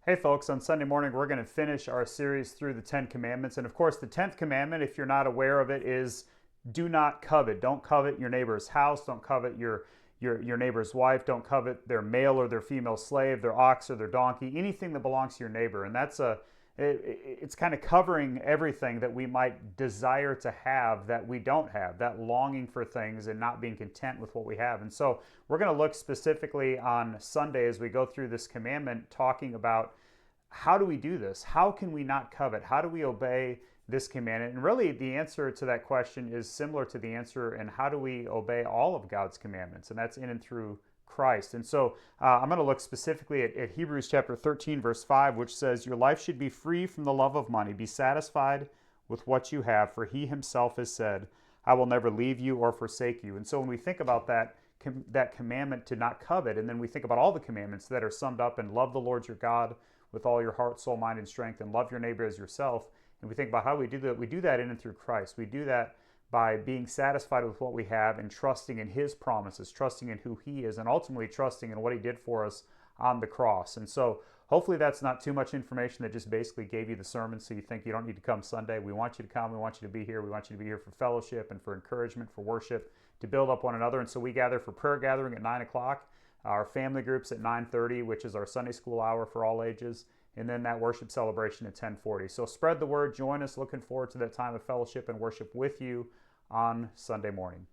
Hey folks, on Sunday morning we're going to finish our series through the 10 commandments. And of course, the 10th commandment, if you're not aware of it, is do not covet. Don't covet your neighbor's house, don't covet your neighbor's wife, don't covet their male or their female slave, their ox or their donkey, anything that belongs to your neighbor. And it's kind of covering everything that we might desire to have that we don't have, that longing for things and not being content with what we have. And so we're going to look specifically on Sunday as we go through this commandment, talking about how do we do this? How can we not covet? How do we obey this commandment? And really, the answer to that question is similar to the answer in how do we obey all of God's commandments, and that's in and through Christ. And so I'm going to look specifically at Hebrews chapter 13, verse 5, which says, your life should be free from the love of money. Be satisfied with what you have, for he himself has said, I will never leave you or forsake you. And so when we think about that commandment to not covet, and then we think about all the commandments that are summed up in love the Lord your God with all your heart, soul, mind, and strength, and love your neighbor as yourself, and we think about how we do that in and through Christ. We do that by being satisfied with what we have and trusting in his promises, trusting in who he is, and ultimately trusting in what he did for us on the cross. And so hopefully that's not too much information that just basically gave you the sermon so you think you don't need to come Sunday. We want you to come. We want you to be here. We want you to be here for fellowship and for encouragement, for worship, to build up one another. And so we gather for prayer gathering at 9 o'clock, our family groups at 9:30, which is our Sunday school hour for all ages, and then that worship celebration at 10:40. So spread the word, join us. Looking forward to that time of fellowship and worship with you on Sunday morning.